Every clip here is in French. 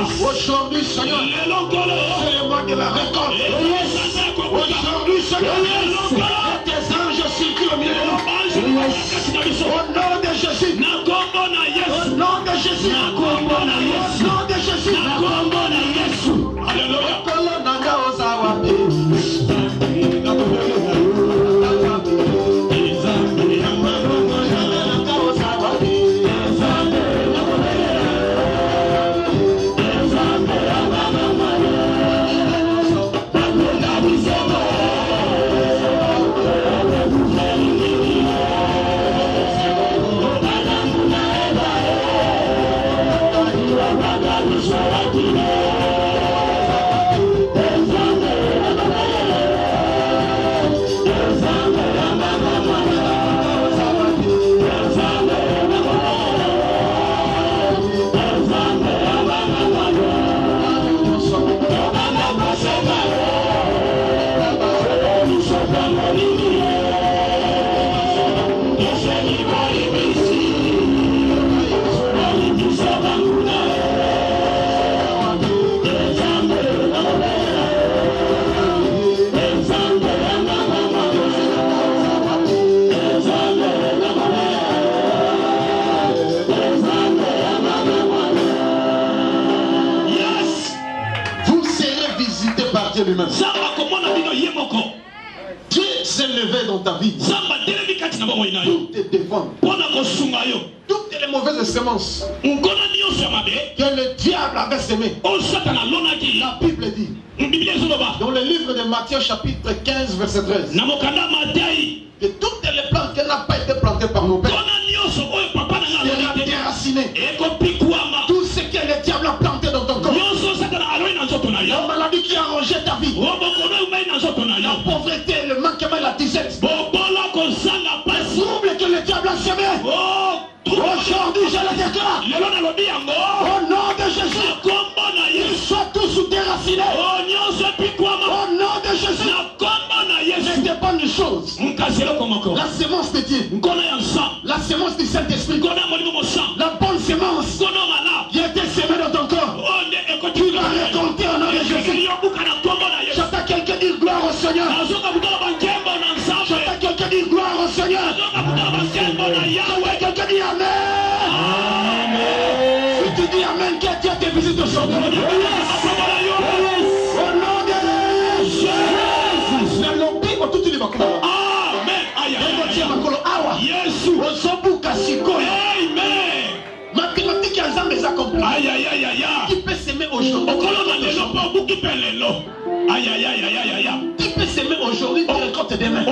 Aujourd'hui, Seigneur, c'est le mois de la récolte. Aujourd'hui, Seigneur, tes anges circulent au milieu de nous. Au nom de Jésus. Au nom de Jésus. Au nom de Jésus. Alléluia. Lui-même. Dieu s'est levé dans ta vie pour te défendre. Toutes les mauvaises semences que le diable avait semées, la Bible dit dans le livre de Matthieu chapitre 15 verset 13 que toutes les plantes qui n'ont pas été plantées par nos pères seront déracinées. Tout ce que le diable a planté dans ton corps, la maladie qui a rongé ta vie, la pauvreté, le manquement et la disette, le trouble que le diable a semé, aujourd'hui je le déclare au nom de Jésus, ils sont tous déracinés au nom de Jésus. Ne dépend de choses. La semence de Dieu, la semence du Saint-Esprit, la bonne semence qui a été semée dans ton corps, tu vas récolter au nom de Jésus. J'entends quelqu'un dire gloire au Seigneur. J'entends quelqu'un dire gloire au Seigneur. J'entends quelqu'un dire Amen. Si tu dis Amen, que Dieu te visite aujourd'hui. Au nom de Jésus. Mathématiques ya Nzambe eza compris. Qui peut s'aimer aujourd'hui? Qui peut s'aimer aujourd'hui, tu récoltes demain.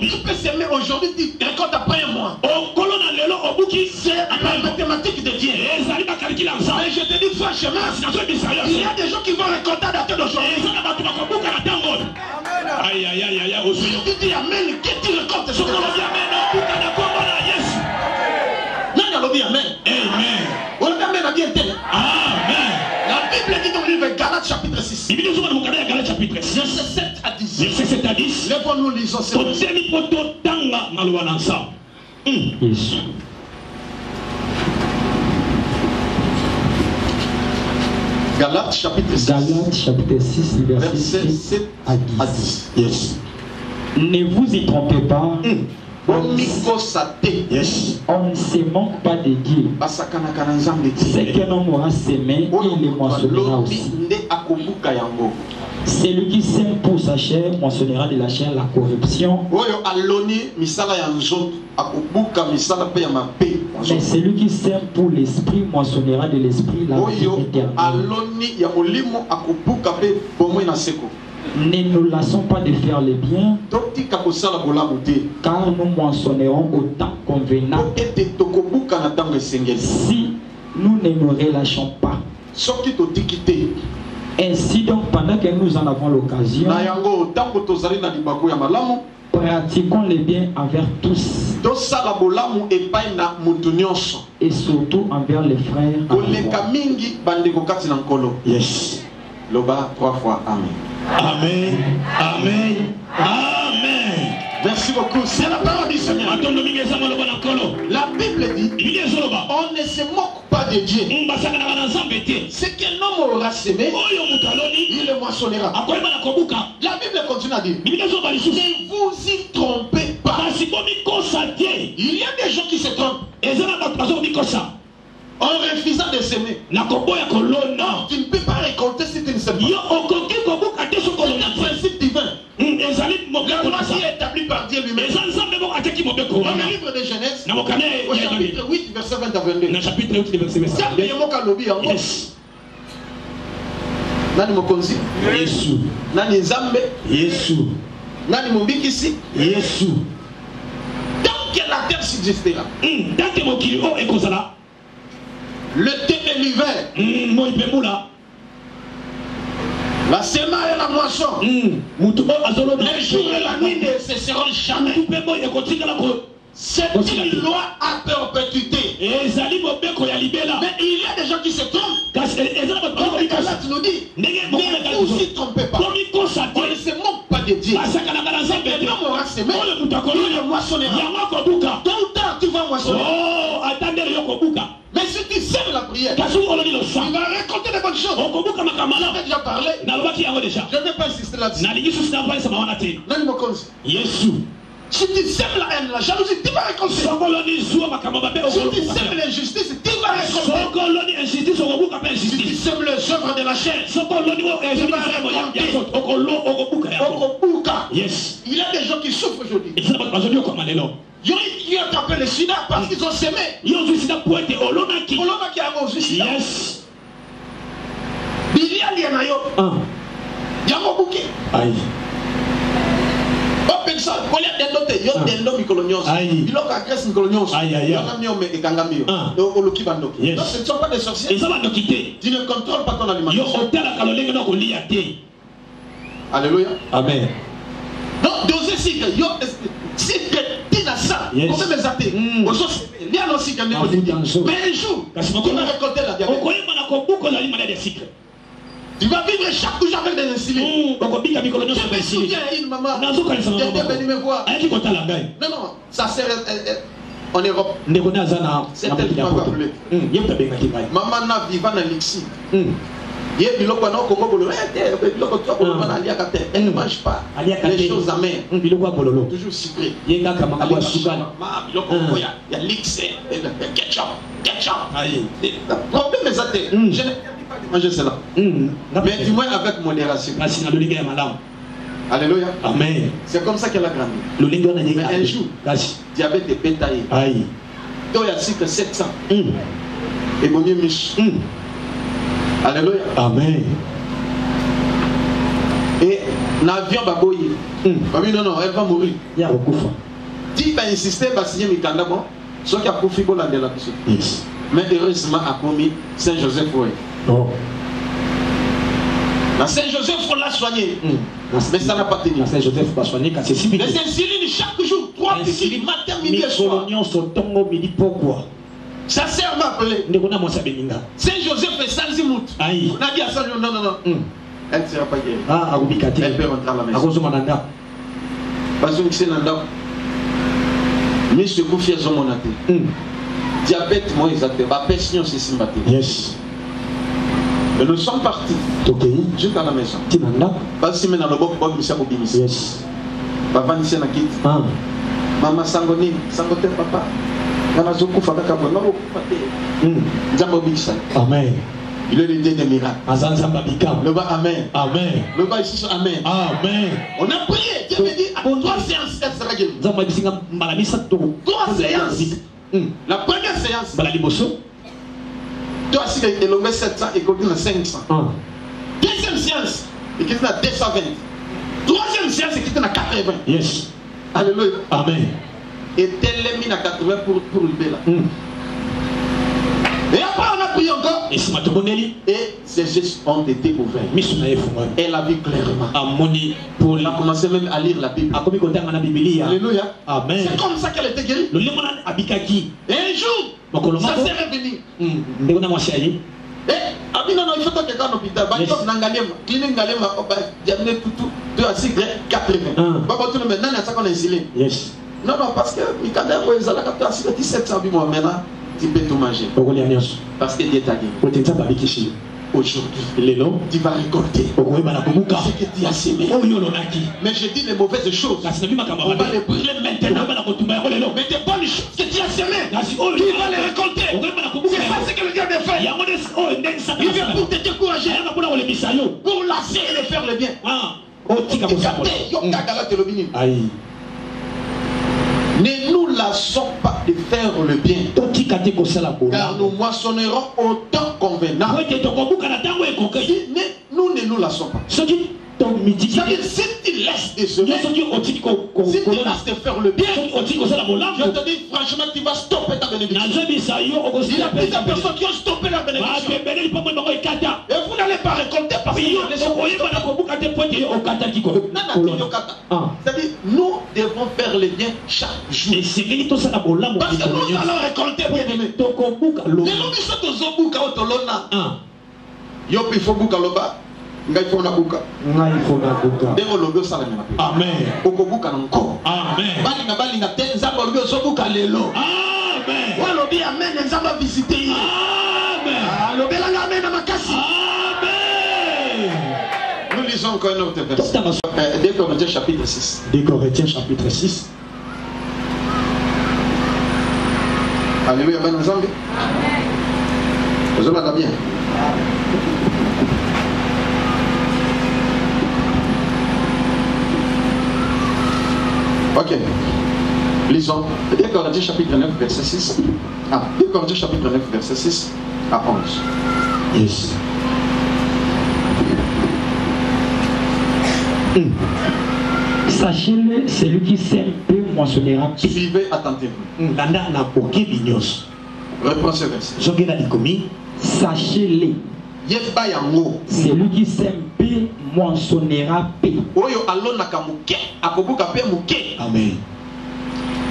Qui peut s'aimer aujourd'hui, tu récoltes après un mois. C'est la mathématique de Dieu. Mais je te dis franchement, il y a des gens qui vont récolter à dater d'aujourd'hui. Si tu dis Amen, qui tu récoltes? Amen. Amen. Amen. La Bible dit dans le livre Galates chapitre 6. Verset 7 à 10. Lèvons-nous, lisons. Galates chapitre 6, verset 7 à 10. Yes. Ne vous y trompez pas. On ne se manque pas de Dieu. Ce qu'un homme aura semé, il le moissonnera aussi. Celui qui sème pour sa chair moissonnera de la chair la corruption. Mais celui qui sème pour l'esprit moissonnera de l'esprit la vie éternelle. Ne nous lassons pas de faire le bien, car nous moissonnerons au temps convenable si nous ne nous relâchons pas. Ainsi donc, pendant que nous en avons l'occasion, pratiquons le bien envers tous et surtout envers les frères. Yes. Loba 3 fois Amen. Amen. Amen. Amen. Merci beaucoup. C'est la parole du Seigneur. La Bible dit, on ne se moque pas de Dieu. Ce qu'un homme aura semé, il le moissonnera. La Bible continue à dire, ne vous y trompez pas. Il y a des gens qui se trompent. En refusant de s'aimer. Non, tu ne peux pas récolter si tu ne sais pas. C'est un principe divin. La loi qui est établie par Dieu lui-même. Dans le livre de Genèse, au chapitre 8, verset 20 à 22. Yes. Nani mokonzi? Yesu. Nani nzambe? Yesu. Nani mombikisi? Yesu. Tant que la terre subsistera, l'été et l'hiver, la semaine et la moisson, les jours et la nuit ne cesseront jamais. C'est une loi à perpétuité. Mais il y a des gens qui se trompent. Comme Galate nous dit, ne vous y trompez pas. On ne se moque pas de Dieu. Et l'homme aura semé, il le moissonnera. Tôt ou tard, tu vas moissonner. Mais si tu sèmes la prière, tu vas récolter des bonnes choses. On a déjà parlé. Je ne vais pas insister là-dessus. Si tu sèmes la haine, la jalousie, tu vas récolter. Si tu sèmes l'injustice, tu vas récolter. Si tu sèmes les œuvres de la chair, tu vas récolter. Il y a des gens qui souffrent aujourd'hui. Ils ont attrapé le sida parce qu'ils ont semé. Donc ce ne sont pas des sorciers. Tu ne contrôles pas ton alimentation. Alléluia. Amen. Donc doser si que tu as ça, mais un jour, tu vas récolter la diabète. Tu vas vivre chaque jour avec des insulines. Je me souviens une maman qui était venue me voir. Non, ça sert en Europe. C'est elle qui m'a appelé. Maman n'a vivant dans l'Ixi. Elle ne mange pas les choses amères. Toujours sucré. Il y a l'Ix, ketchup. Le problème est que je n'ai pas manger cela. Mais du moins avec modération. Alléluia. Amen. C'est comme ça qu'elle a grandi. Mais un jour, diabète est bétaillé. Donc il y a cycle 700. Et bon mieux mich. Alléluia. Amen. Et l'avion va boyer. Non, elle va mourir. Tu vas insister, va signer Mikanda, bon, soit qu'il y a profit pour la de la personne. Mais heureusement, a commis Saint-Joseph. La Saint-Joseph, on l'a soigné. Mais ça n'a pas tenu. Saint-Joseph va soigner quand c'est si vite. Les insulines chaque jour, 3 piqûres, matin, midi et soir. Pourquoi? Sa sœur m'a appelé. Saint-Joseph est sans zimout. On a dit à Saint-Joseph, non. Elle ne sera pas guérie. Elle peut rentrer à la maison. Parce que c'est Nanda. Mais je te confie à son monate. Diabète, moi, ils ont ma pression, c'est si matin. Yes. Et nous sommes partis. Jusqu'à la maison. Parce que maintenant, le bon, nous sommes au yes. Papa, nous sommes quitte. Maman, Sangoni, Sangote, papa. Amen. Il est le Dieu des miracles. Le bas, amen. Amen. Le bas, ici, amen. Amen. On a prié. Dieu me dit, à 3 séances, elle sera guérie. 3 séances. La première séance. Toi, si il est 700 et continue à 500. Deuxième séance, il continue à 220. Troisième séance, il continue à 80. Yes. Alléluia. Amen. Et tel est mis à 80 pour le là. Et après on a prié encore. Et ses gestes ont été ouverts. Elle a vu clairement. Elle a commencé même à lire la Bible. Alléluia. Amen. C'est comme ça qu'elle était guérie. Et un jour, ça s'est revenu. Et il faut que quelqu'un à l'hôpital. Clinique Ngalema, tout. Tu as 6 grec 80. Papa, tu maintenant, il y a ça qu'on a insulé. Yes. Non, non, parce que il y a des 17 ans, maintenant, tu peux tout manger. Parce que Dieu t'a dit. Aujourd'hui, tu vas récolter ce que tu as semé. Mais je dis les mauvaises choses. On va les brûler maintenant. Mais des bonnes choses que tu as semées, tu vas les récolter. C'est pas ce que le diable fait. Il vient pour te décourager, pour lasser et faire le bien. Ne nous lassons pas de faire le bien, car nous moissonnerons au temps convenable. Nous ne nous lassons pas. C'est-à-dire, si tu laisses de semer, si tu laisses de faire le bien, je te dis franchement, tu vas stopper ta bénédiction. Il y a plusieurs personnes qui ont stoppé leur bénédiction. Et vous n'allez pas récolter parce que c'est-à-dire, nous devons faire le bien chaque jour. Parce que nous allons récolter, bien aimé. Il faut bouka loba. Amen. Nous lisons encore un autre verset. 2 Corinthiens chapitre 6. 2 Corinthiens chapitre 6. Alléluia, ben ensemble. Vous allez bien. Ok. Lisons 2 Corinthiens chapitre 9 verset 6. 2 Corinthiens chapitre 9 verset 6 à 11. Yes. Sachez-le, celui qui sème peu moissonnera. Suivez attentivement. Reprends ce verset. Sachez-le, celui qui sème peu moissonnera peu. Amen.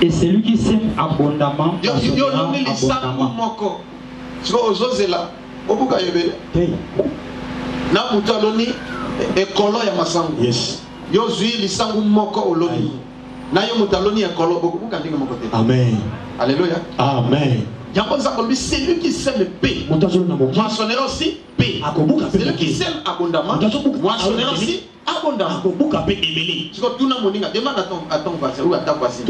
Et celui qui sème abondamment moissonnera abondamment. Yes. Amen. Alléluia. Amen. Celui qui sème paix moissonnera aussi paix. Celui qui sème abondamment moissonnera aussi abondamment. Demande à ton voisin ou à ta voisine.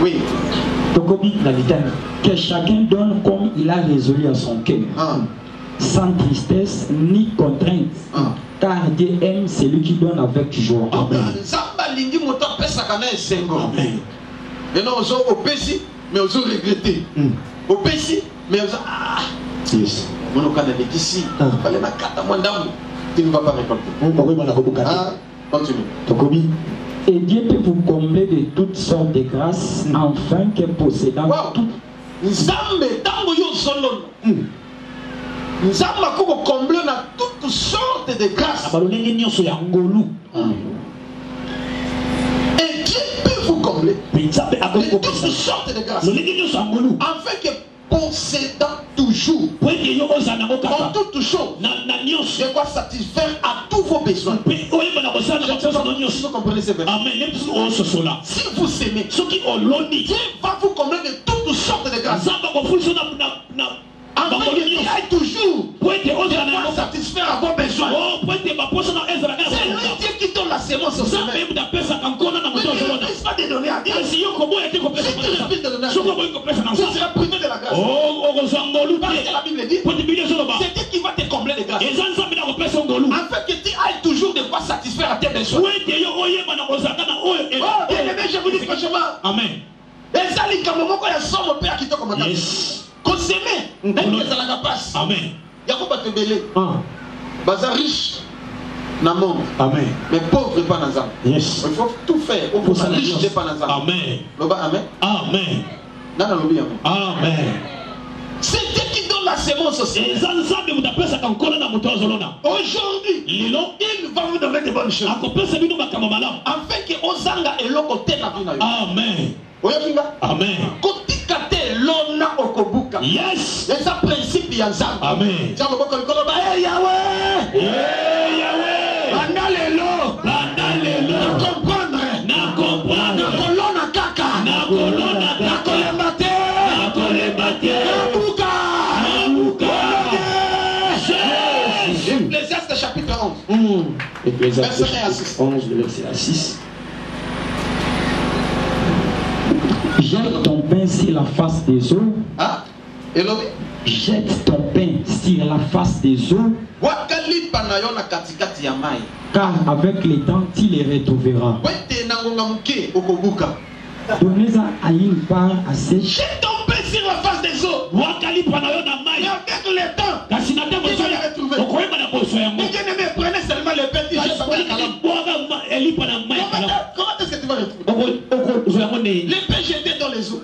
Oui. Que chacun donne comme il a résolu à son cœur, sans tristesse ni contrainte, car Dieu aime celui qui donne avec joie. Amen. Amen. Maintenant, on opési, mais on regretter. Opési, mais on yes. Tu ne vas pas récolter. Continue. Et Dieu peut vous combler de toutes sortes de grâces, afin que possédant tout. Nzambe tango yo solo. Nzamba ko combler na toutes sortes de grâces. Et Dieu peut vous combler de toutes sortes de grâces. Afin que possédant toujours en toutes choses de quoi satisfaire à tous vos besoins. Vous comprenez ce verset? Si vous s'aimez, Dieu va vous combler de toutes sortes de grâces. Afin que Dieu aille toujours de quoi satisfaire à vos besoins. C'est lui Dieu qui donne la sémence au sommet. Mais il ne puisse pas te donner à Dieu. Si tu refuses de donner à Dieu, tu seras privé de la grâce. Parce que la Bible dit, c'est Dieu qui va te combler de grâce. Afin que tu ailles toujours de quoi satisfaire à tes besoins. Bien-aimé, je vous dis franchement. Amen. Et ça, les caméras, il y a son père qui te commande. Qu'on s'aimait, même que ça la passe. Amen. Il y a pas te belé. Bazar riche dans le monde. Amen. Mais pauvre pas dans ça. Yes. Il faut tout faire. Il faut ça riche pas dans ça. Amen. Amen. Amen. Non, amen. Amen. C'est Dieu qui donne la sémence aussi. Aujourd'hui, il va vous donner de bonnes choses. Afin que Ozanga et l'Okote na vie. Amen. Amen. Yes. matiti ya nzambe. Amen. Tia maboko likolo ba Yahweh. Yahweh. Bandalelo. Bandalelo. Na comprendre. Na comprendre. Na kolona kaka. Na kolona kaka. Na kolembate. Na kolembate. Na buka. Na buka. Ecclésiaste chapitre 11. Ecclésiaste Verset 1 à 6. 11, verset 6. Jette ton pain sur la face des eaux. Ah, Elobi. Jette ton pain sur la face des eaux. Wakali panayo na katikati ya mai. Car avec les temps, tu les retrouveras. Wete na ngonga muke okobuka. Donnez à une part à ces. Jette ton pain sur la face des eaux. Wakali panayo na mai. Et avec le temps, Kasinate tu vas les retrouver. okoyeba na boso yango. Mais bien-aimé, prenez seulement le pain du jette dans la calame. Comment est-ce que tu vas retrouver? Le pain jeté dans les eaux.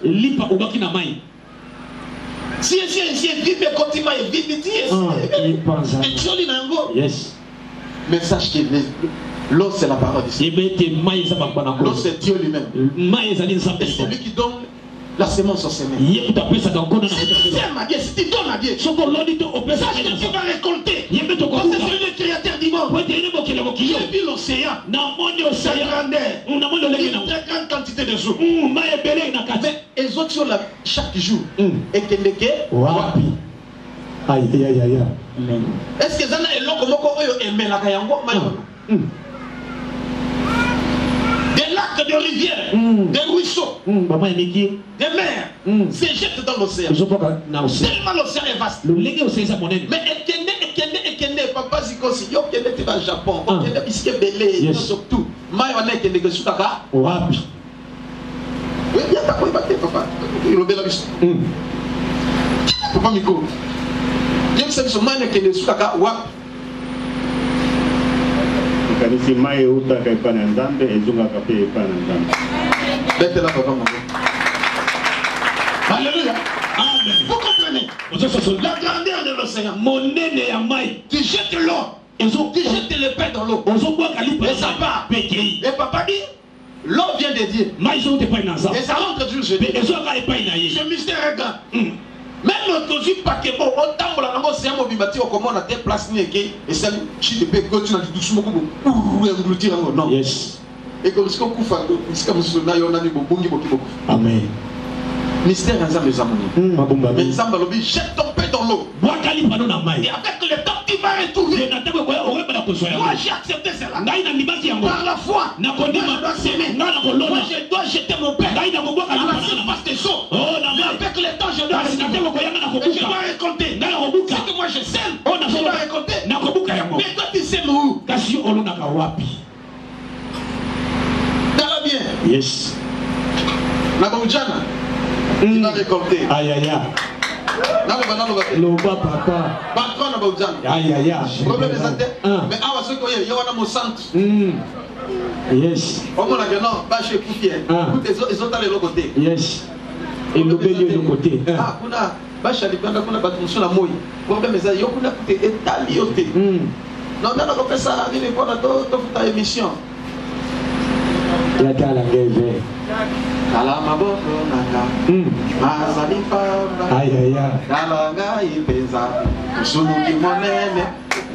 Si vive continue et vive et joli nango. Yes. Mais sache que l'eau c'est la parole de Dieu. L'eau c'est Dieu lui-même. Et c'est lui qui donne la semence au semé. Si tu sèmes à Dieu, si tu donnes à Dieu, sache que tu vas récolter. Parce que c'est le créateur du monde. J'ai vu l'océan. Sa grandeur. Une très grande quantité de jours. Mais les autres sont là chaque jour. Et que les wapi. Aïe, aïe, aïe, aïe. est-ce que ça n'a pas été moko oyo emela kayango mayo? Des lacs, des rivières, des ruisseaux, des mers se jettent dans l'océan. Tellement l'océan est vaste. Mais ekende, papa Zikosi, yo kende tu vas au Japon, okende bisque belé, surtout. Mayo ane kende que sukaka. Wapi. Oui, bien ta koi batte papa. Il obéit bis. Papa Miko. Dieu sait que mayo kende sukaka wapi. Kanisi mai uta kai pana nzambe ezunga kape pana nzambe. Bête là papa mon. Alléluia. Amen. Vous comprenez? La grandeur de l'océan. Tu jettes l'eau. Tu jettes le pain dans l'eau. Et ça part. Et papa dit, l'eau vient de Dieu. Et ça rentre toujours chez Dieu. Ce mystère est grand. Même notre vie pas que bon, on t'a la langue c'est un mobimati au comment on a tes places ni et ça tu te peux continuer à tout sumo ko engloutir non. Yes. Et comme ce qu'on kufa c'est comme ce na yona ni bongi bokiko. Amen. Mystère nzambe zamoni. Mabumba. Mais nzambe lobi jette ton pain dans l'eau. Et avec le temps tu vas retrouver. Moi j'ai accepté cela. Par la foi. Moi je dois jeter mon pain. À la surface des eaux. Mais avec le temps je dois récolter. C'est que moi je sème. Je dois récolter. Mais toi tu sèmes où? Dans la bien. Yes. Nabaoudjana. Tu vas récolter. Aïe aïe aïe. Loba papa. Patron Nabaoudjana. Aïe aïe aïe. Problème des antennes. Mais awa ce qu'il y a au centre. Yes. Au moins là non, pas chez Poupier. Ils ont allé l'autre côté. Yes. Et le bélier de l'autre côté. Ah, kuna bacha libanda kuna batumuso na moi. Problème ça yo kuna côté étalioté. Non non on fait ça ni pour la ta émission. La gala ngeve. Kala maboko naka. Azali pamba. Aïe aïe aïe. Kala ngai penza. Musumu kimonene.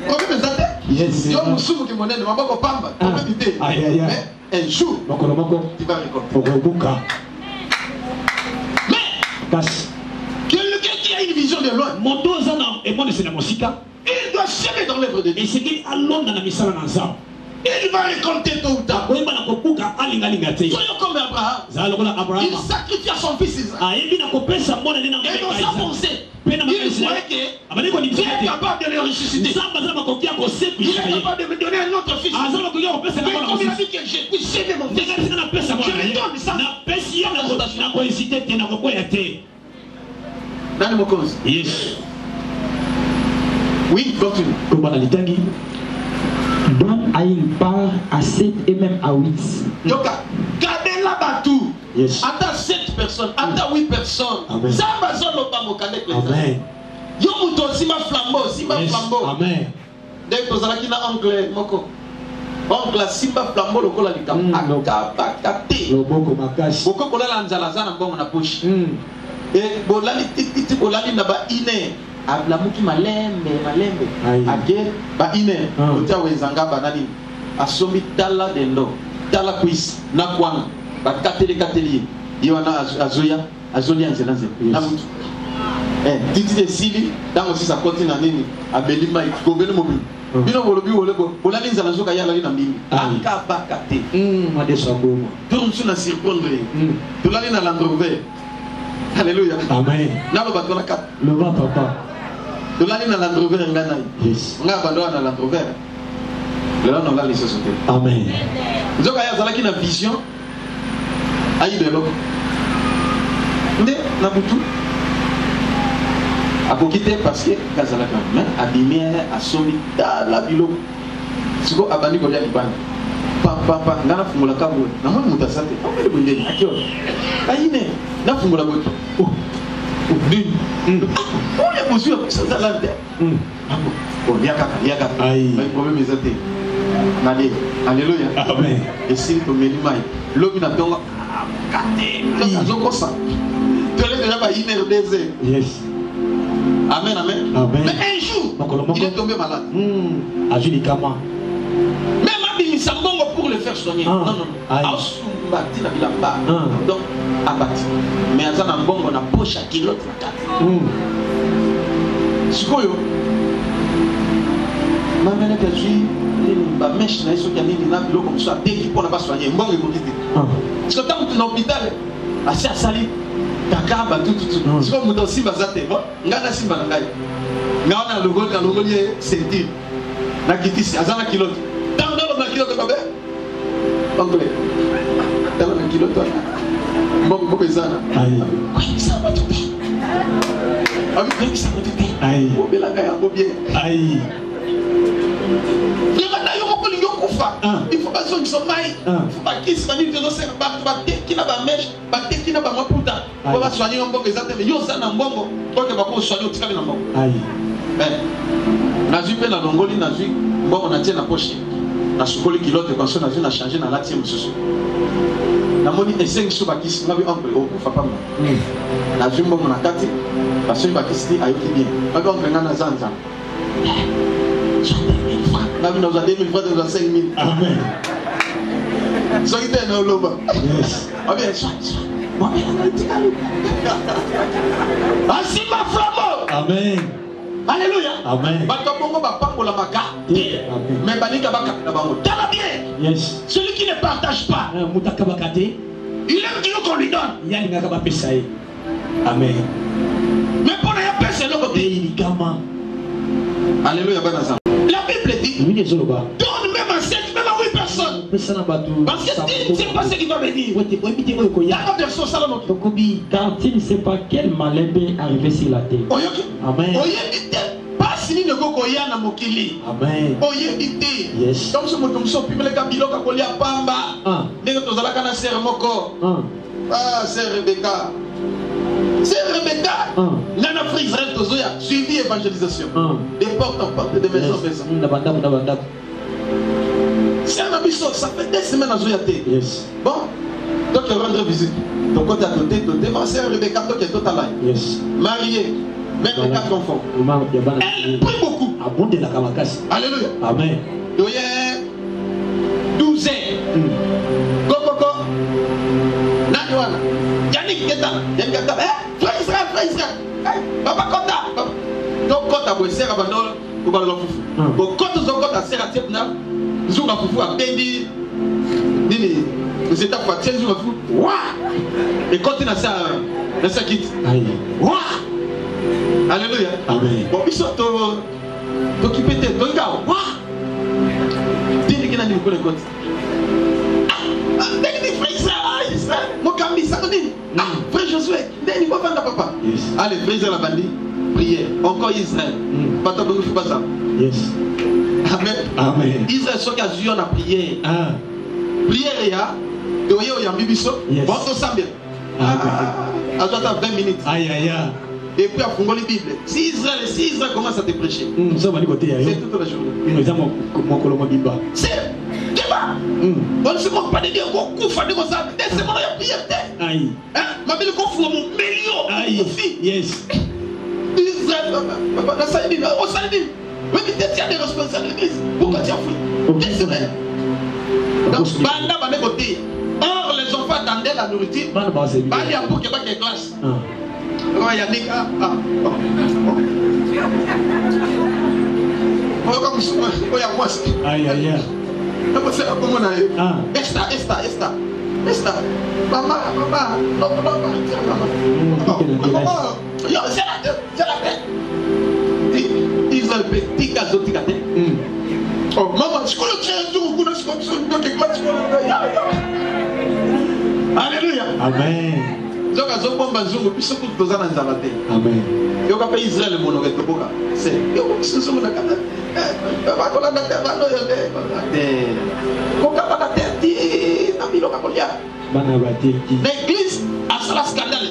Problème ça Yes. Yo musumu kimonene maboko pamba. Problème idée. Aïe aïe aïe. Mais un jour tu vas récolter. Mais quelqu'un qui a une vision de loin, il doit semer dans l'œuvre de Dieu. Il va récolter tôt ou tard. Soyons comme Abraham. Il sacrifia son fils Isaac. Et dans sa pensée, il croyait que Dieu est capable de le ressusciter. Il est capable de me donner un autre fils. Mais comme il a dit que je puisse semer mon fils, je lui donne ça. Dans le mot Yes. oui, continue. Donne à une part à 7 et même à 8. Yoka, gardez là batou. Yes. Attends 7 personnes, attends 8 personnes. Amen. Ça va sur le bamokane. Amen. Yo muto si ma flambeau, si ma flambeau. Amen. Dès que vous allez dans anglais, moko. Oncle simba flambeau le kola likam. Akabakate. Le boko makashi. Boko kola la nzala zana mbongo na poche. Et bolali titi bolali na ba ine. ablamuki malembe age ba ine otia wezanga banani asombi tala dendo tala quiz na kwanga ba kateli yona azolia nzela na mutu titi de sili dans aussi sa continue nini abeli mai gobele mobi bino bolobi wolebo olani nzala zoka yala na mbimi akabaka te madeso ngoma tourne sur la circonde tolani na Land Rover. Alléluia. Amen. Nalo bato na kat. Le va papa. Tolani na Land Rover ngana. Yes. Nga bando na Land Rover. Le là on l'a laissé sauter. Amen. Zoka ya zalaki na vision ayibelo. Nde na butu akokite parce que kazalaka mais abimé asombi la bilo. Siko abandi ko ya libana. Papa ngana fungula kabo na mwana mutasate amele bondeni akio ayine na fungula boto ni on est possible que ça là on yaka aïe mais problème ezate nade alléluia amen et si to melimai lobi na tonga kate azoko sa tele déjà ba ine rdz yes amen mais un jour il est tombé malade ajuni kama Sambongo pour le faire soigner. Non. Bati na bilamba. Donc abati. Mais azana mbongo na poche kilote na kati. Sikoyo. Mamela kaji ba mesh na eso kanini na bilo comme ça dès qu'il pour na pas soigner mbongo ekokite. Parce que tant que tu na hôpital asi asali kakaba tout. Siko muto simba zate bon ngana simba na ngai. Ngana logo ye sentir. Na kitisi azana kilote. Dans le kilo de babé, anglais. Dans le kilo de bon bezana. Aïe. Oui, ça va tout bien. Avec ça va tout bien. Aïe. Bon bela gaya, bon bien. Aïe. Il faut pas que sont maïs. Il faut pas qu'ils se manifestent dans ces bateaux qui n'a pas mèche, bateaux qui n'a pas maputa. On va soigner un bon bezana, mais yo ça n'a bon. Toi que va pas soigner au tirage dans bon. Aïe. Nazu pe na longoli nazu bon on a tient la poche. Na sukoli kilote kwa sababu nazo na changer na lati msusu na moni eseng so bakisi ngabi oncle okufa pamba na jumbo mona kati parce que bakisi ayoki bien ngabi oncle ngana zanza ngabi na za 2000 francs na 5000 amen so ite na loba yes abi so mami anatikalo asima framo amen. Alléluia. Amen. Mais banika baka na bango. Tala bien. Yes. Celui qui ne partage pas, il aime Dieu qu'on lui donne. Amen. Mais pour ne pas c'est le côté. Alléluia. La Bible dit donne même à 7, même à 8 personnes. Parce que tu ne sais pas ce qui va venir. Car tu ne sais pas quel malheur peut arriver sur la terre. Amen. Pas si ne go koya na mokili. Amen. Oyebite. Yes. Donc ce moto so pimele ka biloka kolia pamba. Ndenge tozala kana sœur moko. Sœur Rebecca. Sœur Rebecca. Nana frère Israël tozoya suivi évangélisation. De porte en porte, de maison en maison. C'est un abisso, ça fait des semaines à Zoyate. Yes. Bon, donc il rendre visite. Donc quand tu as doté, ma sœur Rebecca, toi qui est total. Yes. Mariée. Même les 4 enfants. Elle prie beaucoup. Alléluia. Amen. 12 ans. Go. Naniwana. Yannick Geta. Frère Israël. Papa Kota. Donc Kota, vous êtes abandonné. Vous parlez de foufou. Donc quand vous êtes à Serra, vous êtes à foufou à Bendi. Vous êtes à foufou. Et quand tu as ça quitte. Alléluia. Amen. Bon, ils sont occupés de ton gars. Dis-le qu'il a dit que le compte. Frère Josué, papa. Allez, frère la bandit, prière. Encore Israël. Pas ta bonne pas ça. Yes. Amen. Israël, ce qu'a joué, on a prié. Prière, il y a. Il y a un bibiso. Bon, on s'en vient. Attends 20 minutes. Aïe. Et puis à Fungoli Bible. Si Israël commence à te prêcher, c'est toute la journée. C'est débat. On ne se moque pas de Dieu. On couvre de ça. C'est mon prière. Aïe. Ma belle confond mon million. Aïe. Yes. Israël tu as des responsables de l'église. Pourquoi tu as fui? Qu'est-ce que c'est? Or, les enfants attendaient la nourriture. Il y a pour qu'il y ait des classes. Aïe, aïe, aïe. Esta. Maman. Non. C'est la paix. Ils ont petit gazon, oh, maman, je connais alléluia. Amen. Amen. Israël l'église a cela scandale.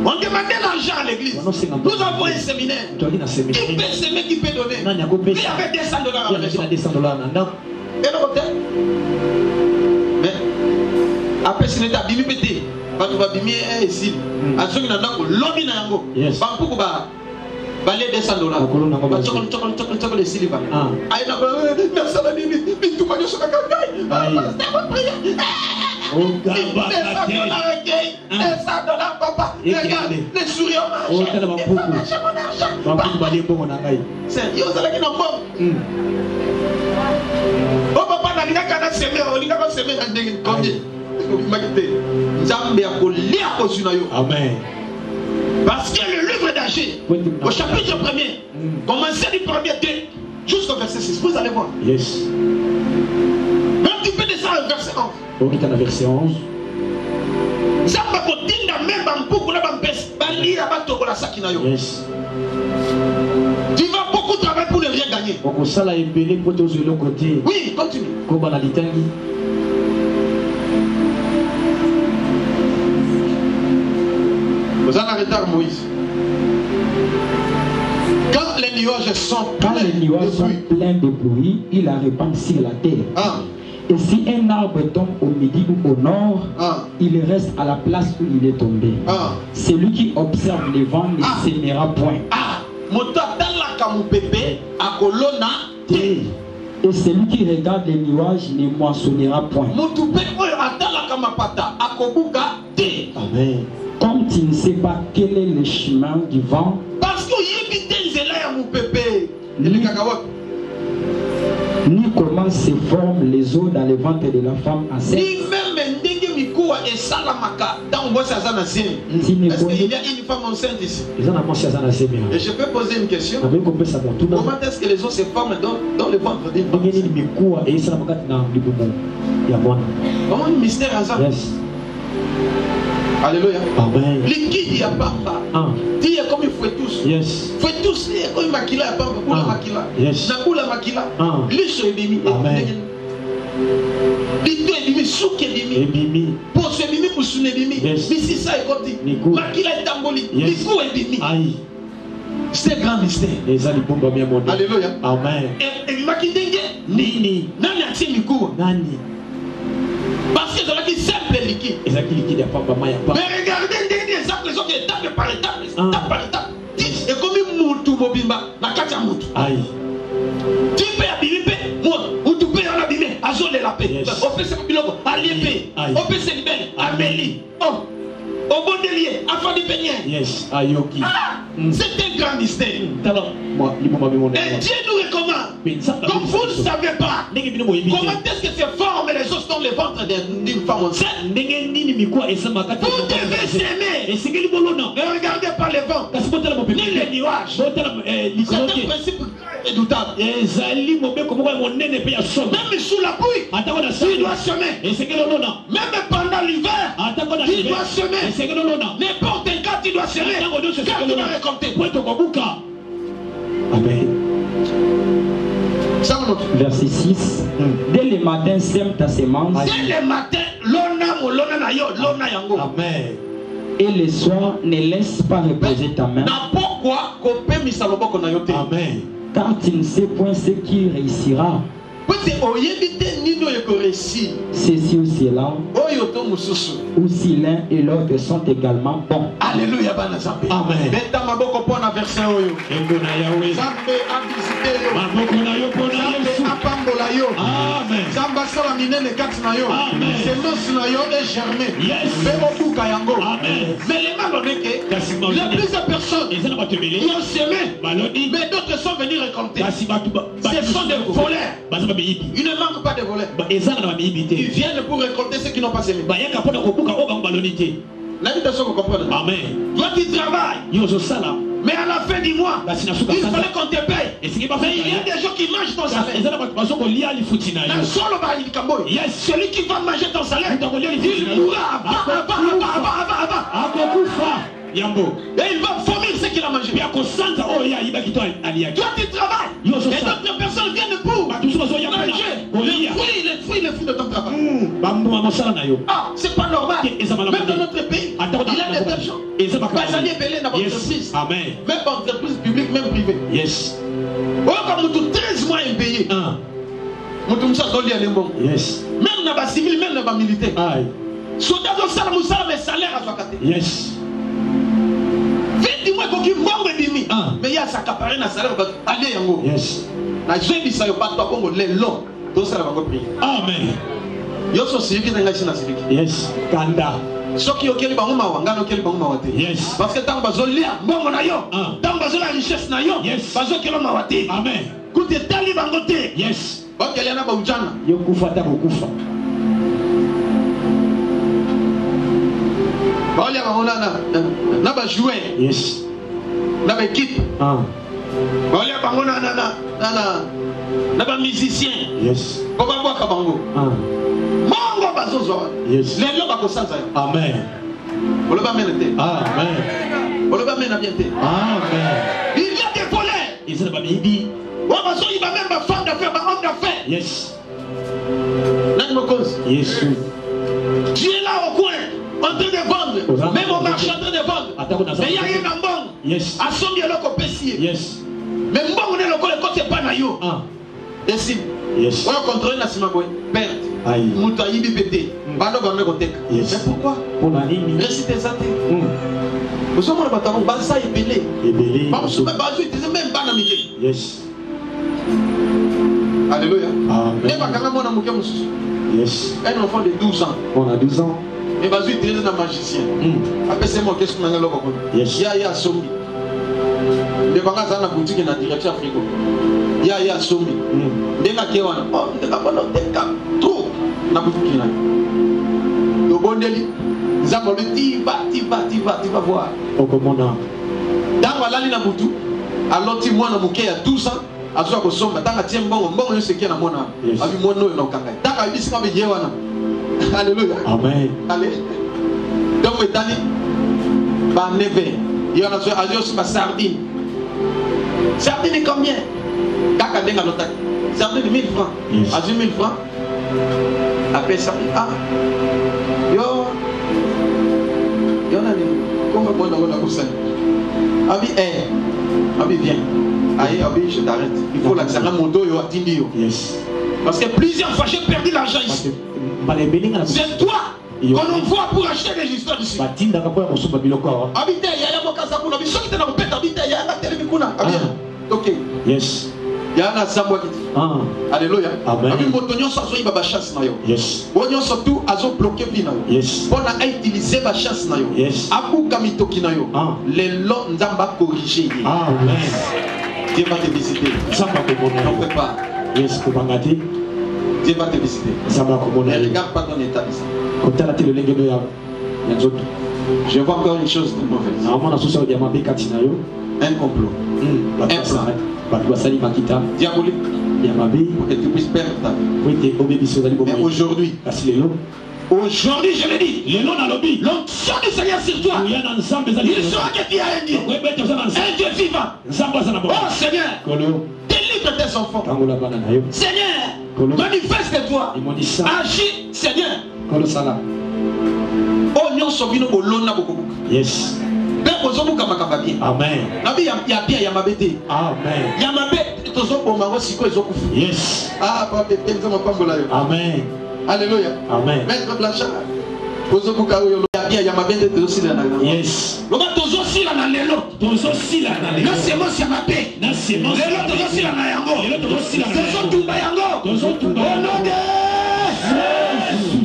On demandait l'argent à l'église. Nous avons un séminaire. Qui peut s'aimer, qui peut donner. Il y avait $200 à la maison. Et le hôtel. Mais après, ce n'est pas bimi pété. Parce que bimi est ici. À ceux qui n'ont pas l'homme n'a yango. Bampuku ba balé $200. Chokol les silibas. Aïe na ba. Merci la nini. Bitu manyo sur la campagne. $200 papa. Regarde les sourires. C'est yo ça là qui n'a pas. Oh papa na linga kana semer, linga ko semer ndenge combien? Amen. Parce que le livre d'Agir, au chapitre 1er, commencez du premier thé jusqu'au verset 6. Vous allez voir. Yes. Même tu peux descendre au verset 11. Ok, tu as la verset 11. Yes. Tu vas beaucoup travailler pour ne rien gagner. Oui, continue. Vous en arrêtez à Moïse. Quand les nuages sont pleins de pluie, il la répand sur la terre. Et si un arbre tombe au midi ou au nord, il reste à la place où il est tombé. Celui qui observe les vents ne s'émera point. Et celui qui regarde les nuages ne moissonnera point. Amen. Comme tu ne sais pas quel est le chemin du vent, ni comment se forment les eaux dans le ventre de la femme enceinte. Est-ce qu'il y a une femme enceinte ici? Et je peux poser une question. Comment est-ce que les eaux se forment dans le ventre d'une femme? Comment un mystère hasard? Alléluia. Amen. Liquide, il n'y a pas. Dis comme il faut tous. Yes. Faut tous. Comme il maquilla, il n'y a pas. Pour la maquilla. Yes. Nakula maquilla. Licho et bimi. Amen. Lito et bimi. Souk et bimi. Pour ce bimi, pour ce bimi. Misi ça et côté. Maquilla et tamboli. Likou et bimi. C'est un grand mystère. Alléluia. Amen. Et maquilla. Nini. Nani a tiré Mikou. Nani. Parce que c'est là qui simple liquide. Mais regardez les autres étapes par étape. Et comme il moutou mobimba, la katia moutou. Tu peux abîmer, moi, ou tu peux en abîmer, à zone de la paix. On peut se piloter, à l'épée, on peut se libérer, à Mélie. Au bon délire, à Fadi Peignet. Yes, à Yoki. C'est un grand mystère. Et Dieu nous recommande. Comme vous ne savez pas, comment est-ce que se forment les os dans le ventre d'une femme enceinte? Vous devez s'aimer. Ne regardez pas les vents, ni les nuages. C'est un principe redoutable. Même sous la pluie, il doit semer. Même pendant l'hiver, il doit semer. N'importe quand il doit semer, quand il doit récolter. Amen. Verset 6. Dès le matin, sème ta semence. Dès le matin, Amen. Et le soir, ne laisse pas reposer ta main. Amen. Car tu ne sais point ce qui réussira. Ceci ou cela, ou si l'un et l'autre sont également bons. Alléluia. Amen. Il y a plusieurs personnes qui ont semé, mais d'autres sont venus récolter. Ce sont des voleurs. Ils ne manquent pas de voleurs. Ils viennent pour récolter ceux qui n'ont pas semé. L'invitation, vous comprenez? Amen. Toi qui travailles, mais à la fin du mois, il fallait qu'on te paye. Mais il y a des gens qui mangent ton salaire. Celui qui va manger ton salaire, il mourra avant. Et il va vomir ce qu'il a mangé. Toi tu travailles, et d'autres personnes viennent pour manger les fruits de ton travail. Ah, c'est pas normal. Même dans notre pays, il y a des personnes. Même entreprise publique, même privée. Yes. Comme 13 mois impayés. Même dans la civil, même dans la militaire. Soldats au salaire, mais salaire à soi. Yes. Dis-moi qu'il y a mais il y a sa caparine à salaire. Allez, yango. Yes. La jeune dit ça, il n'y a pas de temps pour les longs. Tout ça va prier. Amen. Yo so civique dans la Chine civique. Yes. Kanda. Ce qui est au Mawanga, auquel Mawate. Yes. Parce que tant bazolia, bon na yo. Tant bazola richesse na yo. Yes. Bazo kelo Mawate. Amen. Koute tali bangote. Yes. Ba kelana ba ujana. Yo kufa ta kufa. Ba olia ba na ba jouer. Yes. Na ba équipe. Ba olia ba na ba musicien. Yes. Ba ba kwa bango. Mongo bazozo. Yes. Les loba ko sanza. Amen. Oloba menete. Amen. Oloba mena bienté. Amen. Il y a des voleurs. Ils sont pas bibi. Ouais, parce qu'il va même femme d'affaires, homme d'affaires. Yes. Là, me cause. Yes. Tu es là au coin, en train de vendre. Même au marché en train de vendre. Mais il y a rien en bon. Yes. À son bien, le pessier. Yes. Mais bon, on est le côté pas naïo. Et si. Yes. On a contrôlé la Simaboy. Perte. Aïe. Moutaï bipété. Bado gamé kotek. Yes. Mais pourquoi? Pour la ligne. Récitez ça. Nous sommes en bataillon. Bansa est belé. Belé. Bansa est même pas namité. Yes. Alléluia. Amen. Yes. Un enfant de 12 ans. On a 12 ans. Et vas-y, tu es un magicien. Après, c'est moi, qu'est-ce que je vais Yes. Il y a Somi. Les bagages dans la boutique dans la direction frigo. Il y a Somi. Dès que tu es trop. La boutique là. Le bon délit. Tu vas voir. Au commandant. Dans la ligne à Boutou, alors tu vois, il y a 12 ans. Azwa ko somba tanga tiembo mbongo yo sekia na mona abi mono no kanga tanga bisika be yewana. Alléluia. Amen. Allez. Donc etani ba neve yona so azios ba sardine. Sardine combien? Kaka denga lotaki. Sardine 1000 francs. Azu 1000 francs. Après ça yo na ni comment bon na kusa. Abi abi viens. Aïe, je t'arrête. Il faut l'accéder à mon dos et à Tindio. Yes. Parce que plusieurs fois j'ai perdu l'argent ici. C'est toi qu'on envoie pour acheter des histoires ici. Habite, yaya mokasa kuna. Biso qui te n'a pas pété. Habite, yaya na télé kuna. Ok. Yes. Yaya na samwa kiti. Alléluia. Amen. Abi motonyo so azo ba chance na yo. Yes. Bonyo surtout azo bloquer vie na yo. Yes. On a utilisé ba chance na yo. Yes. Abu kamitoki na yo. Les lots nzamba corriger. Amen. Dieu va te visiter. N'en fais pas. Yes, Dieu va te visiter. Ne regarde pas ton état ici. Je vois encore une chose de mauvaise. Un complot. Un plan. Diabolique. Pour que tu puisses perdre ta vie. Mais aujourd'hui, je le dis, l'onction du Seigneur sur toi. Il sera que tu as un Dieu. Un Dieu vivant. Oh Seigneur, délivre tes enfants. Seigneur, manifeste-toi. Agis, Seigneur. Oh, nous sommes venus au Lona beaucoup. Yes. Amen. Amen. Yes. Amen. Alléluia. Amen. Maître Blanchard. Yes.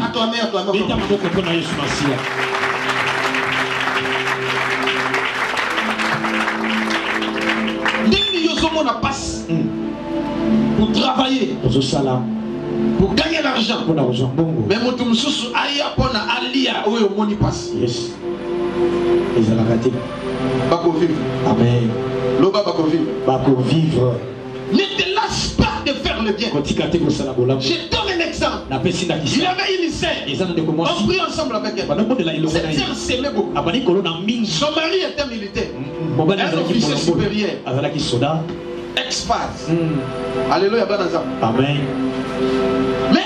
Acclamez, acclamez. Passe pour travailler, pour gagner l'argent. Mais mon souci aïe pour alia où on y passe. Yes. Ils ont raté. Bako vivre. Amen. Loba bako vivre. Bako vivre. Ne te lâche pas de faire le bien. Je donne un exemple. Il avait une sœur. On prie ensemble avec elle. Cette sœur s'aimait beaucoup. Son mari était militaire. Un officier supérieur. Ex-phase. Alléluia, Amen. Mais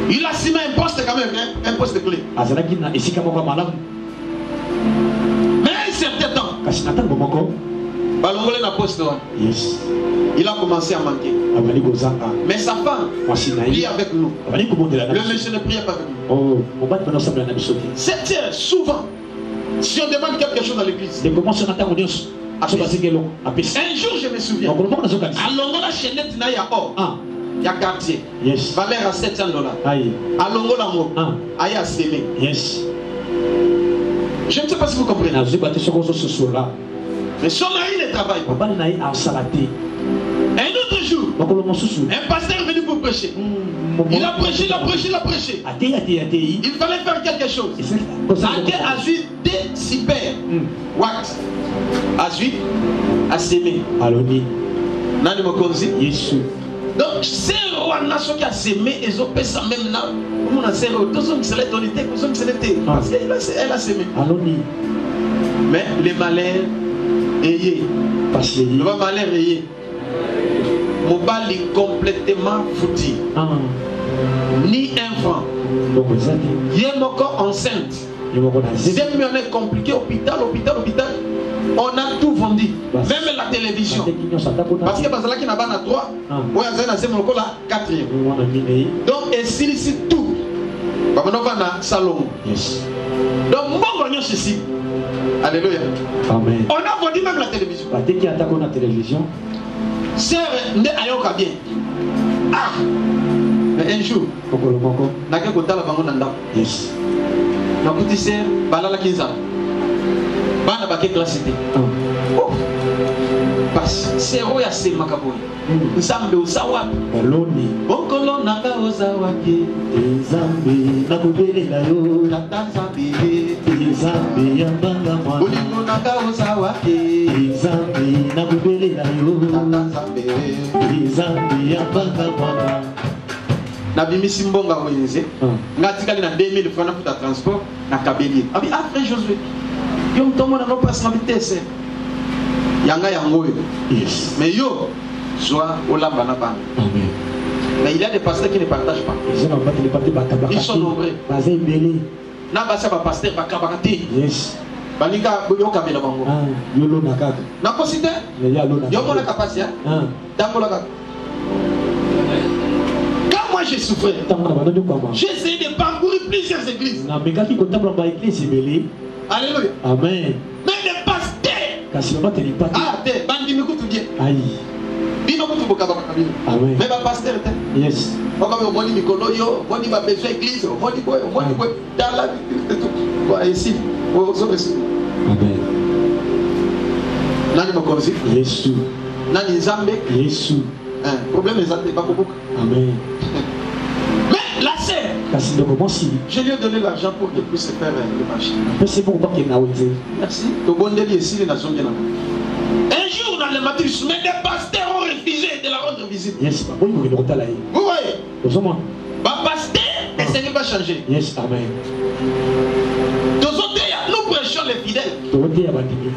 il a signé un poste quand même, un poste clé. Mais un certain temps, Balongole na poste. Yes. Il a commencé à manquer. Mais sa femme prie avec nous. Le monsieur ne priait pas avec nous. Cette sœur, souvent, si on demande quelque chose dans l'église, un jour je me souviens, à Longola Chenette Naya Or, il y a quartier, valeur à $700. À Longola Mo, Aya Sémé. Yes. Je ne sais pas si vous comprenez. Mais son mari ne travaille pas. Un autre jour, un pasteur est venu pour prêcher. Il a prêché, il a prêché, il a prêché. Il fallait faire quelque chose. Ate a vu des super watts. Azui a sémé. Nani Mokonzi. Donc, c'est roi nation qui a sémé et ils ont fait ça même là. Comment on a sémé? Tous ceux qui se l'étaient, tous ceux qui se l'étaient. Parce qu'elle a sémé. Mais les malheurs ayés. Le malheur ayé. Mon bal est complètement foutu. Ni un franc. Il est encore enceinte. C'est mieux compliqué. Hôpital. On a tout vendu. Même la télévision. Parce que Bazala qui n'a pas 3. Oui, c'est mon la 4e. Donc, et ici tout. On va dans le salon. Donc, mon gagnant ceci. Alléluia. Amen. On a vendu même la télévision. Sœur, ne ayoka bien. Ah! Mais un jour, n'a qu'à côté la bango nanda. Yes. Na kuti sœur, balala kinza. Bana baké classité. Oh. Parce sœur oya se makaboy. Nsambe usawa. Baloni. Bokolo nanga usawa ke. Nzambe nakubelela yo. Nzambe. Nzambe yambanga mwana. Bolingo nanga usawa ke. Nzambe nakubelela yo. Nzambe. Nzambe yambanga mwana. Na bimisi mbonga moyenze. Ngatikali na 2000 francs pour ta transport na kabeli. Abi après Josué. Yo mtomo na no passe na vitesse. Yanga yango yo. Yes. Mais yo soit au lamba na bana. Amen. Mais il y a des pasteurs qui ne partagent pas. Ils sont nombreux. Na basa ba pasteur ba kabakati. Yes. Balinga yo kamela bango. Yolo nakaka. Na considère. Yo mona capacité. Dangola ka. Quand moi j'ai souffert, j'ai essayé de parcourir plusieurs églises. Alléluia. Amen. Mais les pasteurs. Ah, t'es bandi me coûte bien. Aïe. Bino kutu bokaba kabino. Amen. Mais ba pasteur t'es. Yes. Oka mo ni mikolo yo, mo ni ba besoin église, mo ni boy dans la vie tout. Quoi ici? Au reçu. Amen. Nani mo konzi? Yesu. Nani Nzambe? Yesu. Problème est zaté pas beaucoup. Amen. Mais la sœur, je lui ai donné l'argent pour qu'elle puisse faire le marché. Merci. Un jour dans le matrice, mais des pasteurs ont refusé de la rendre visite. Yes. Vous voyez? Ma pasteur, et ça ne va changer. Yes, amen. Nous prêchons les fidèles.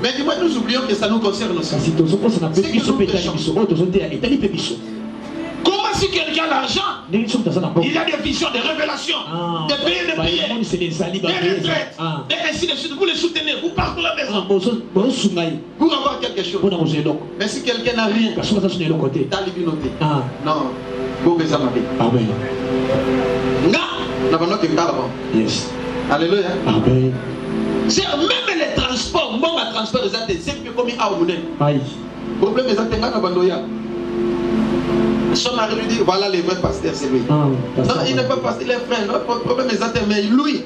Mais dis-moi, nous oublions que ça nous concerne aussi. Comment si quelqu'un a l'argent, il a des visions, des révélations, des pays de prière, des retraites, des ainsi de suite. Vous les soutenez, vous partez à la maison pour avoir quelque chose. Mais si quelqu'un n'a rien, t'as libinoté. Non, vous les amis. Amen. Yes. Alléluia. Amen. C'est même les transports, bon, les transports, c'est comme un problème, c'est que son mari lui dit voilà les vrais pasteurs, c'est lui. Non, il n'est pas pasteur, il est frère. Notre problème est que mais lui.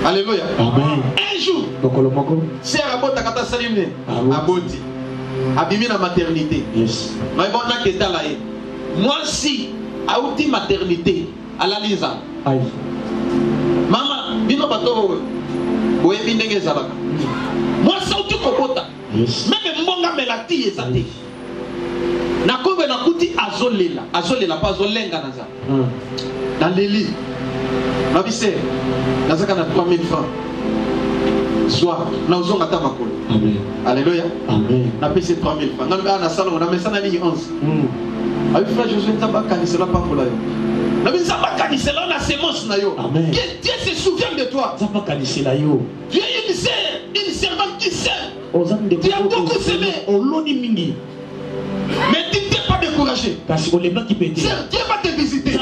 Alléluia. Amen. Un jour, c'est à Takata Salimne, à Boti, à Bimi la maternité. Yes. Mais bon, on a été là. Moi, si, à outil maternité, à la Lisa. Maman, bino bato, boye bindenge zalaka. Moi, ça outil kokota. Même mbonga melati ezate. Nakobe nakuti azolela pas azolenga naza. Dans les lits. Ma bise, nazaka na 3000 francs. Soir, na uzonga ta makolo. Amen. Alléluia. Amen. Na pese 3000 francs. Na na salon na mesa na ligne 11. Avec frère Josué Tabaka ni cela pas pour la yo. Na bisa bakani cela na semence na yo. Amen. Dieu se souvient de toi. Tabaka ni cela yo. Tu es une servante qui sert. Tu as beaucoup semé. Oloni mingi. Mais tu n'es pas découragé. Parce que les blancs qui pédent. Dieu va te visiter. J'ai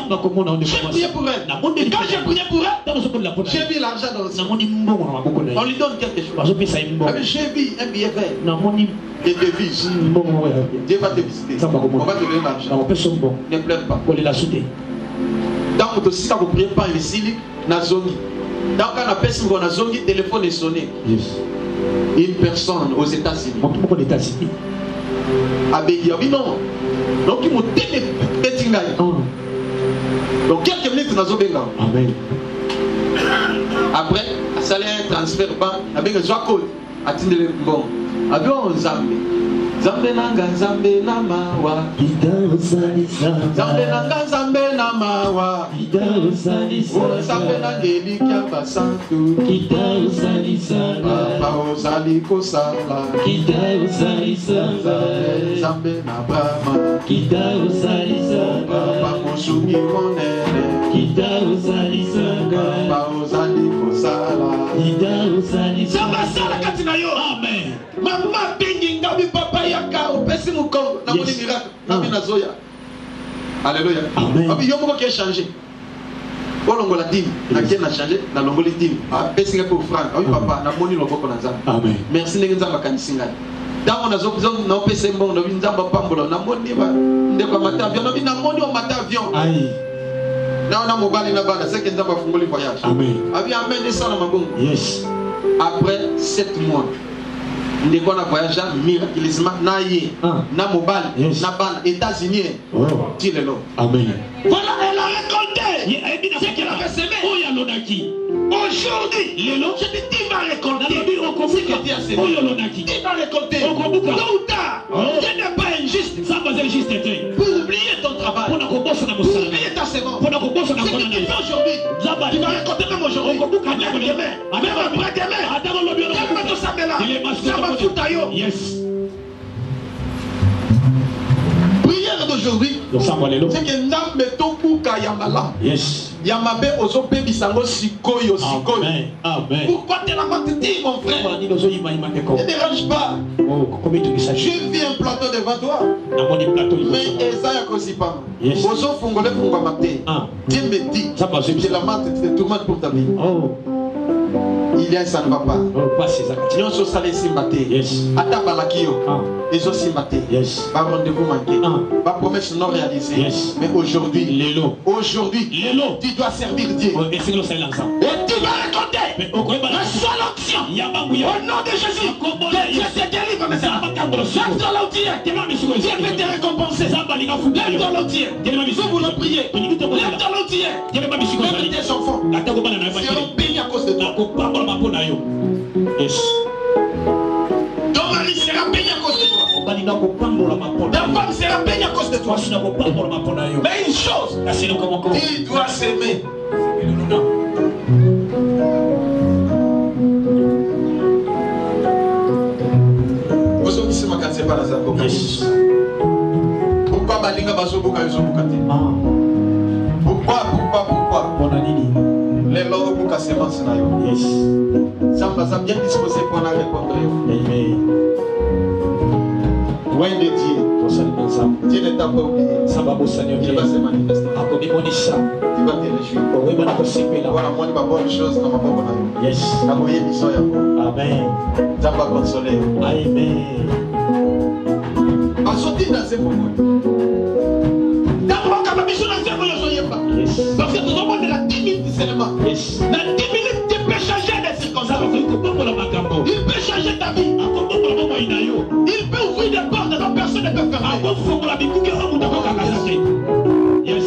prié pour elle. Quand j'ai prié pour elle, j'ai mis l'argent dans le sang. On lui donne quelque chose. J'ai vu un billet vert. Et devise. Dieu va te visiter. On va te donner l'argent. Ne pleure pas. Donc, si vous ne priez pas ici, Nazongi. Donc, quand on appelle sur Nazongi, le téléphone est sonné. Une personne aux États-Unis. Non. Donc il m'a dit petit gars. Donc quelques minutes nous avons Amen. Après, ça allait un transfert avec un Joaco à Tindele bon. Avion Zambé. Zambé nanga Zambé namawa. Zambé nanga Zambé namawa. Zambé nanga Elikia basantu. Papa ozali kosala. Zambé na Brahma. Papa mosungi monene. Papa ozali kosala. Zamba sala katina yo. Amen. Maman bengi ngabi papa yaka opesi mukongo na moni miracle na mina zoya. Alléluia. Amen. Abi yomo qui a changé. Olongo la dîme, na qui a changé, na longo la dîme. Ah pesi nga pour franc. Abi papa na moni loboko na nzamba. Amen. Merci ngenza makanisinga. Dans on a zo na opesi mbongo na nzamba pambola na moni ba ndeko mata avion na bina moni o mata avion. Aïe. Na on a mobali na bana c'est que nzamba fungoli voyage. Amen. Abi amen ça na mabongo. Yes. Après 7 mois. Nous avons voyagé miraculeusement na mobile, na ban États-Unis. Amen. Voilà, elle a récolté. Ce qu'elle avait semé. Aujourd'hui, je dis tu vas récolter. Ce que tu as semé. Tu vas récolter. Tôt ou tard, ce n'est pas injuste. Pour oublier ton travail. Pour oublier ta semence. Ce que tu fais aujourd'hui, tu vas récolter même aujourd'hui. Même après-demain. Yes. Prière d'aujourd'hui, c'est que nam metokuka yamala. Yes. Yamabe ozope bisango sikoyo sikoyo. Amen. Pourquoi tu l'as dit mon frère? Ne dérange pas. Je vis un plateau devant toi. Mais Esaïa Kosipa. Ozo fungole fungwamate. Dieu me dit, je la mate te tourmente pour ta vie. Il y a ça ne va pas. Nous sommes allés simbater. Ata balakio. Ils ont simbaté. Pas rendez-vous manqué. Pas promesse non réalisée. Mais aujourd'hui, tu dois servir Dieu. Et tu vas récolter. Reçois l'onction. Au nom de Jésus. Dieu te délivre. Lève-toi l'entier. Dieu va te récompenser. Lève-toi l'entier. Vous le priez. Lève-toi l'entier. Même tes enfants seront bénis à cause de toi. Yes. Ton mari sera béni à cause de toi. Ta femme sera bénie à cause de toi. Mais une chose, tu dois s'aimer. Pourquoi Balinga Bazobuka Yozobuka? Pourquoi? Les logo buka sémence na yo. Yes. Ça va bien disposé pour la répondre. Amen. Loin de Dieu. Dieu ne t'a pas oublié. Dieu va se manifester. Tu vas te réjouir. Voilà, moi, ma bonne chose dans ma bonne vie. Yes. Amen. Tu vas consoler. Amen. À sortir dans ce moment. Yes. Parce que nous avons de la 10 minutes seulement. Yes. Dans 10 minutes, tu peux changer les circonstances. Il peut changer ta vie. Il peut ouvrir des portes dont personne ne peut fermer. Yes.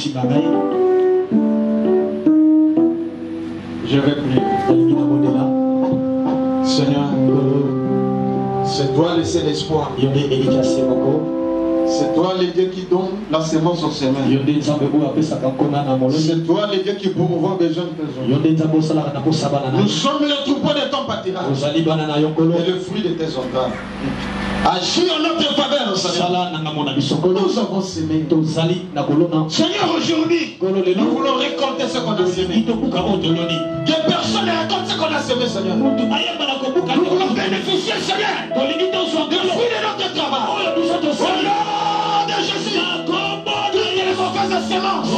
Je vais prier. Seigneur, c'est toi laisser l'espoir. C'est toi les dieux qui donnent la semence aux semelles. C'est toi les dieux qui pourvoient besoin de tes hommes. Nous sommes le troupeau de ton pâturage et le fruit de tes entrailles. Agis en notre faveur, Seigneur. Nous avons semé. Seigneur, aujourd'hui, nous voulons récolter ce qu'on a semé. Que personne ne récolte ce qu'on a semé, Seigneur. Nous voulons bénéficier, Seigneur, du fruit de notre travail. Au nom de Jésus, toutes les mauvaises semences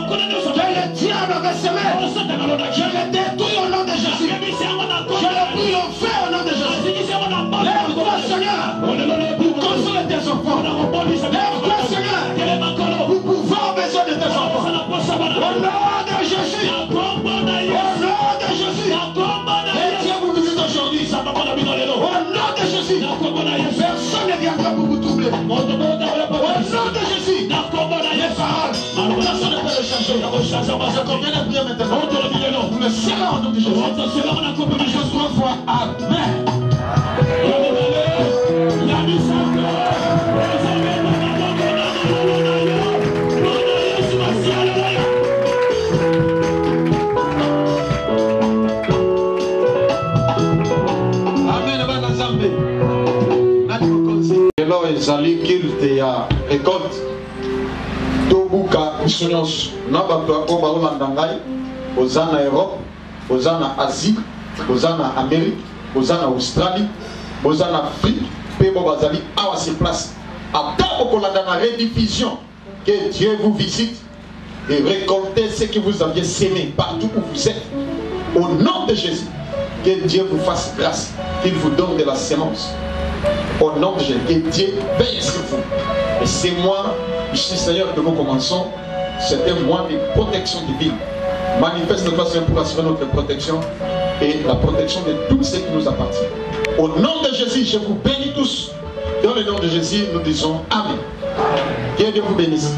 que le diable avait semées, je les détruis au nom de Jésus. Je les prie au feu au nom de Jésus. Lève-toi, Seigneur, pour consoler tes enfants. Lève-toi, Seigneur, pour pouvoir besoin de tes enfants. Au nom de Jésus. Au nom de Jésus. Et Dieu vous visite aujourd'hui. Au nom de Jésus. Personne ne viendra pour vous troubler. Au nom de Jésus. Les paroles, personne ne peut le changer. Je conviens de prier maintenant. Nous le serrons au nom de Jésus. Je trois fois. Amen. Alors ezali kilte ya récolte tobuka biso nyonso na bato oyo bakolanda ngai oza na Europe, oza na Asie, oza na Amérique, oza na Australie, oza na Afrique, mpe bo bazali awa se place ata okolanda na rediffusion. Que Dieu vous visite et récoltez ce que vous aviez semé partout où vous êtes. Au nom de Jésus, que Dieu vous fasse grâce, qu'il vous donne de la sémence. Au nom de Jésus, que Dieu veille sur vous. Et c'est moi, ici Seigneur, que nous commençons. C'est un mois de protection divine. Manifeste-toi Seigneur pour assurer notre protection et la protection de tout ce qui nous appartient. Au nom de Jésus, je vous bénis tous. Dans le nom de Jésus, nous disons Amen. Que Dieu vous bénisse.